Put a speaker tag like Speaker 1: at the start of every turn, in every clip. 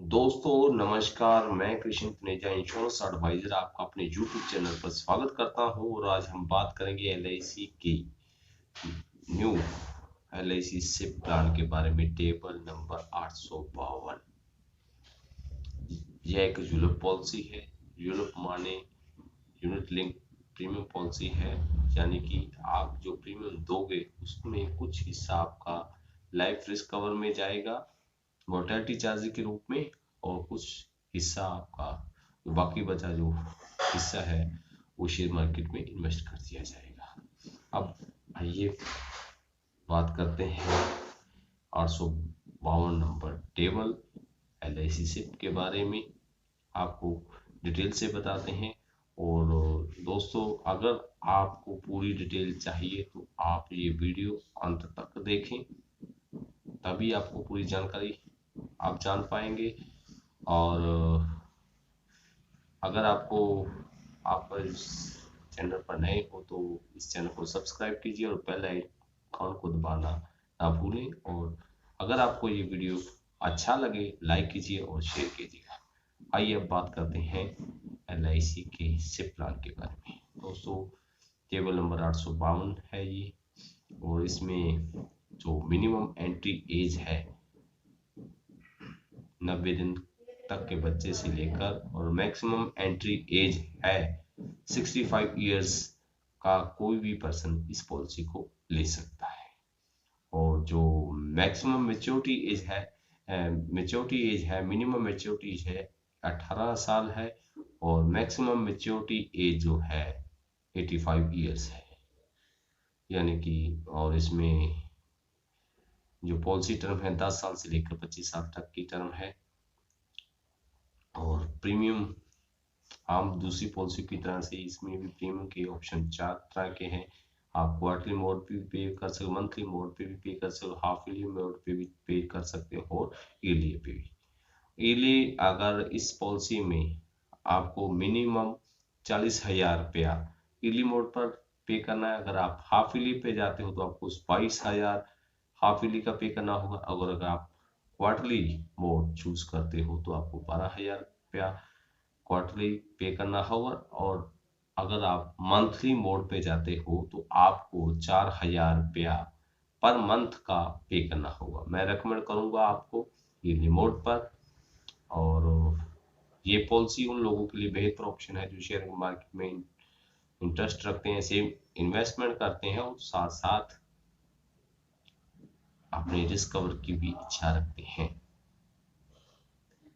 Speaker 1: दोस्तों नमस्कार, मैं कृष्ण तनेजा इंश्योरेंस एडवाइजर आपका अपने यूट्यूब चैनल पर स्वागत करता हूं। और आज हम बात करेंगे एलआईसी की न्यू एलआईसी सिप प्लान के बारे में। Table number 852। यह एक यूलिप पॉलिसी है। यूलिप माने यूनिट लिंक प्रीमियम पॉलिसी है, यानी कि आप जो प्रीमियम दोगे उसमें कुछ हिस्सा आपका लाइफ रिस्क कवर में जाएगा मोर्टेलिटी चार्ज के रूप में, और कुछ हिस्सा आपका बाकी बचा जो हिस्सा है वो शेयर मार्केट में इन्वेस्ट कर दिया जाएगा। अब आइए बात करते हैं 852 नंबर टेबल एलआईसी सिप के बारे में। आपको डिटेल से बताते हैं। और दोस्तों, अगर आपको पूरी डिटेल चाहिए तो आप ये वीडियो अंत तक देखें, तभी आपको पूरी जानकारी आप जान पाएंगे। और अगर आप इस चैनल पर नए हो तो इस चैनल को सब्सक्राइब कीजिए और बेल आइकन को दबाना ना भूलें। और अगर आपको ये वीडियो अच्छा लगे लाइक कीजिए और शेयर कीजिएगा। आइए अब बात करते हैं एलआईसी के सिप प्लान के बारे में। दोस्तों, टेबल नंबर 852 है ये, और इसमें जो मिनिमम एंट्री एज है 90 दिन तक के बच्चे से लेकर, और मैक्सिमम एंट्री एज है 65 इयर्स का कोई भी पर्सन इस पॉलिसी को ले सकता है। और जो मैक्सिमम मेच्योरिटी एज है मिनिमम मेच्योरिटी एज है 18 साल है, और मैक्सिमम मेच्योरिटी एज जो है 85 इयर्स है, यानी कि और इसमें जो पॉलिसी टर्म है 10 साल से लेकर 25 साल तक की टर्म है। और प्रीमियम आम दूसरी पॉलिसी की तरह से इसमें भी प्रीमियम के ऑप्शन 4 तरह के हैं। आप क्वार्टरली मोड पे भी पे कर सकते हो, मंथली मोड पे भी पे कर सकते हो, हाफ ईयरली मोड पे भी पे कर सकते हो, और ईयरली पे भी। ईयरली अगर इस पॉलिसी में आपको मिनिमम 40,000 रुपया ईयरली मोड पर पे करना है। अगर आप हाफ ईयरली पे जाते हो तो आपको 22,000 हाफ ईयरली का पे करना होगा। अगर आप क्वार्टरली मोड चूज करते हो तो आपको 12,000 रुपया क्वार्टरली पे करना होगा। और अगर आप मंथली मोड पे जाते हो तो आपको 4,000 रुपया पर मंथ का पे करना होगा। मैं रेकमेंड करूंगा आपको ईयरली मोड पर। और ये पॉलिसी उन लोगों के लिए बेहतर ऑप्शन है जो शेयर मार्केट में इंटरेस्ट रखते हैं, सेम इन्वेस्टमेंट करते हैं, और साथ साथ अपने रिस्क कवर की भी इच्छा रखते हैं।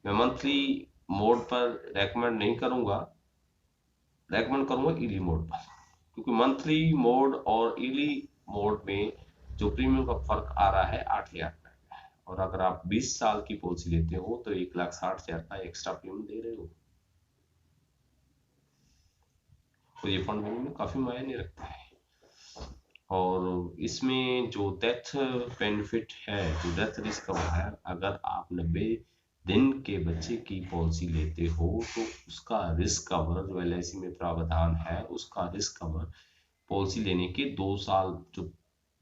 Speaker 1: मैं मंथली मोड पर रेकमेंड करूंगा ईयरली मोड पर, क्योंकि मंथली मोड और ईयरली मोड में जो प्रीमियम का फर्क आ रहा है 8,000 का है। और अगर आप 20 साल की पॉलिसी लेते हो तो 1,60,000 का एक्स्ट्रा प्रीमियम दे रहे हो, तो ये फंड में काफी मायने रखता है। और इसमें जो डेथ बेनिफिट है, जो डेथ रिस्क कवर है, अगर आप 90 दिन के बच्चे की पॉलिसी लेते हो तो उसका रिस्क कवर जो एलआईसी में प्रावधान है, उसका रिस्क कवर पॉलिसी लेने के 2 साल जो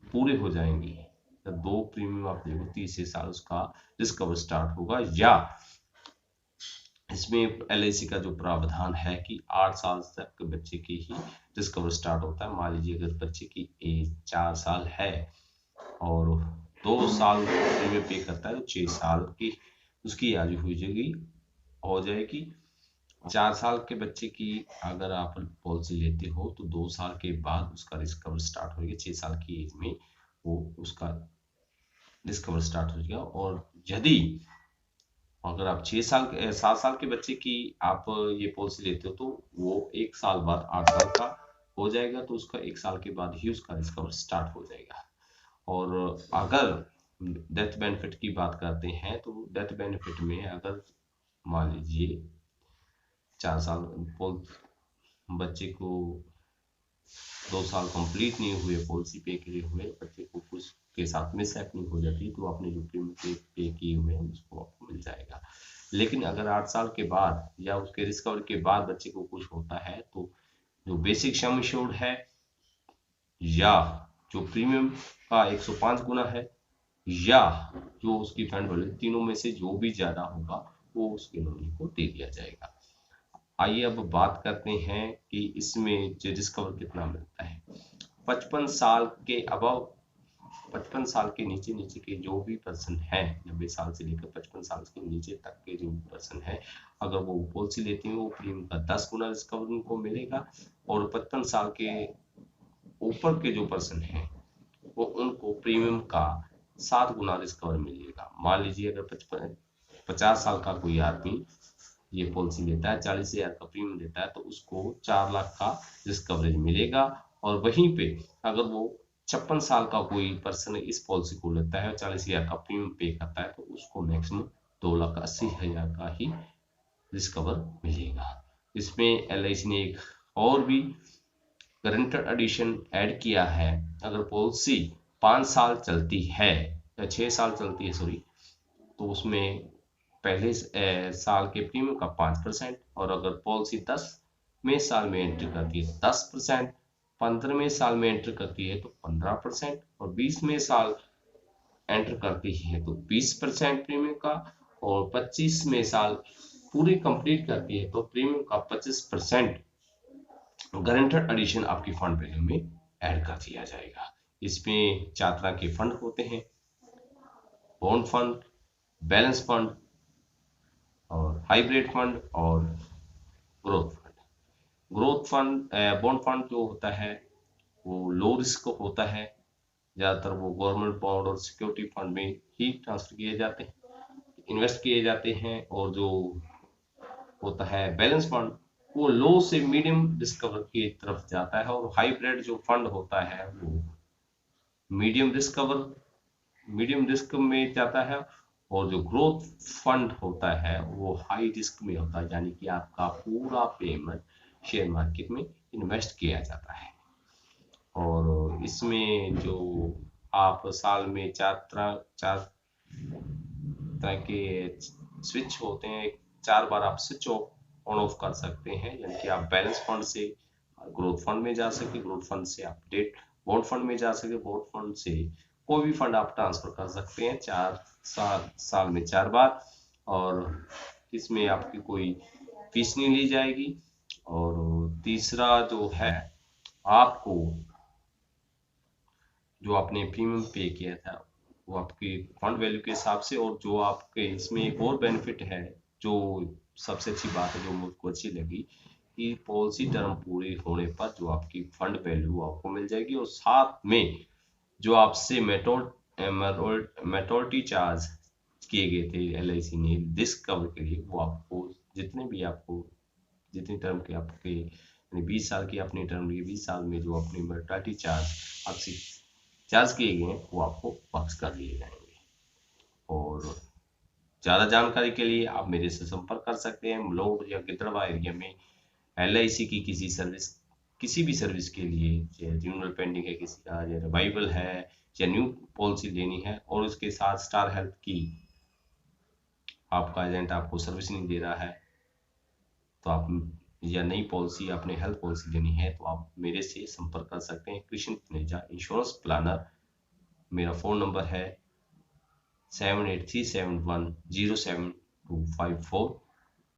Speaker 1: पूरे हो जाएंगे, जब 2 प्रीमियम आप देखो, तीसरे साल उसका रिस्क कवर स्टार्ट होगा। या इसमें एलआईसी का जो प्रावधान है कि 8 साल तक के बच्चे की ही रिस्क कवर स्टार्ट होता है। मान लीजिए अगर बच्चे की एज 4 साल है और 2 साल प्रीमियम पे करता है तो 6 साल की उसकी आयु हो जाएगी। 4 साल के बच्चे की अगर आप पॉलिसी लेते हो तो 2 साल के बाद उसका रिस्क कवर स्टार्ट होगा। 6 साल की एज में वो उसका रिस्क कवर स्टार्ट हो जाएगा। और यदि अगर आप 7 साल के बच्चे की आप ये पॉलिसी लेते हो तो वो 1 साल बाद 8 साल का हो जाएगा, तो उसका 1 साल के बाद ही उसका रिस्क कवर स्टार्ट हो जाएगा। और अगर डेथ बेनिफिट की बात करते हैं तो डेथ बेनिफिट में अगर मान लीजिए 4 साल बच्चे को 2 साल कंप्लीट नहीं हुए पॉलिसी पे किए हुए, बच्चे को कुछ के साथ मिस हैपनिंग हो जाती है तो आपने जो प्रीमियम पे किए हुए हैं उसको आपको मिल जाएगा। लेकिन अगर 8 साल के बाद या उसके रिकवर के बाद बच्चे को कुछ होता है तो जो बेसिक सम एश्योर्ड है या जो प्रीमियम का 105 गुना है या जो उसकी फंड वैल्यू, तीनों में से जो भी ज्यादा होगा वो उसके नॉमिनी को दे दिया जाएगा। आइए अब बात करते हैं कि इसमें जो डिस्कवर कितना मिलता है। 55 साल के अबव 55 साल के नीचे के जो भी पर्सन हैं, 90 साल से लेकर 55 साल के नीचे तक के जो भी पर्सन है, अगर वो पॉलिसी लेते हैं वो प्रीमियम का 10 गुना डिस्कवर उनको मिलेगा, और 55 साल के ऊपर के जो पर्सन हैं वो उनको प्रीमियम का 7 गुना डिस्कवर मिलेगा। मान लीजिए अगर 50 साल का कोई आदमी ये पॉलिसी लेता है, 40,000 का प्रीमियम लेता है, तो उसको 4 लाख का रिस्क कवरेज मिलेगा। और वहीं पे अगर वो 56 साल का कोई पर्सन इस पॉलिसी को लेता है और 40,000 का प्रीमियम पे करता है, तो उसको मैक्सिमम 2,80,000 का ही रिस्क कवर मिलेगा। इसमें LIC ने एक और भी गारंटर एडिशन ऐड किया है। अगर पॉलिसी 5 साल चलती है या 6 साल चलती है सॉरी, तो उसमें पहले साल के प्रीमियम का 5%, और अगर पॉलिसी 10वें साल में एंट्री करती है 10%, 15वें साल में एंट्री करती है तो 15%, और 20वें साल एंटर करती है तो 20% प्रीमियम का, और 25वें साल पूरी कंप्लीट करती है तो प्रीमियम का 25% गारंटर एडिशन आपकी फंड वैल्यू में ऐड कर दिया जाएगा। इसमें 4 तरह के फंड होते हैं, बॉन्ड फंड, बैलेंस फंड, और हाइब्रिड फंड, और growth fund. Growth fund bond fund जो होता है वो लो रिस्क होता है, ज़्यादातर वो गवर्नमेंट बॉन्ड और सिक्योरिटी फंड में ही ट्रांसफर किए जाते हैं, इन्वेस्ट किए जाते हैं। और जो होता है बैलेंस फंड, वो लो से मीडियम रिस्क कवर की तरफ जाता है, और हाइब्रिड जो फंड होता है वो मीडियम रिस्क में जाता है, और जो ग्रोथ फंड होता है वो हाई रिस्क में होता है, यानी कि आपका पूरा पेमेंट शेयर मार्केट में इन्वेस्ट किया जाता है। और इसमें जो आप साल में 4 तरह के स्विच होते हैं, 4 बार आप स्विच ऑन ऑफ कर सकते हैं, यानी कि आप बैलेंस फंड से ग्रोथ फंड में जा सके, ग्रोथ फंड से आप डेट बॉन्ड फंड में जा सके, बॉन्ड फंड से कोई भी फंड आप ट्रांसफर कर सकते हैं 4 साल में 4 बार, और इसमें आपकी कोई फीस नहीं ली जाएगी। और तीसरा जो है, आपको जो आपने प्रीमियम पे किया था वो आपकी फंड वैल्यू के हिसाब से, और जो आपके इसमें एक और बेनिफिट है, जो सबसे अच्छी बात है जो मुझको अच्छी लगी, कि पॉलिसी टर्म पूरी होने पर जो आपकी फंड वैल्यू आपको मिल जाएगी, और साथ में जो आपसे मैच्योरिटी चार्ज किए गए थे LIC ने रिस्क कवर के लिए, वो आपको जितनी टर्म के आपके 20 साल की अपनी टर्म ली, 20 साल में जो अपनी मैच्योरिटी चार्ज आपसे चार्ज किए गए हैं वो आपको वापस कर लिए जाएंगे। और ज़्यादा जानकारी के लिए आप मेरे से संपर्क कर सकते हैं। मलोट या गिद्धड़वा एरिया में LIC की किसी भी सर्विस के लिए, चाहे रिन्यूअल पेंडिंग है किसी का, या रिवाइवल है, या न्यू पॉलिसी लेनी है, और उसके साथ स्टार हेल्थ की आपका एजेंट आपको सर्विस नहीं दे रहा है, तो आप या नई पॉलिसी आपने हेल्थ पॉलिसी लेनी है, तो आप मेरे से संपर्क कर सकते हैं। Krishna Taneja, insurance planner. मेरा फ़ोन नंबर है 7837107254।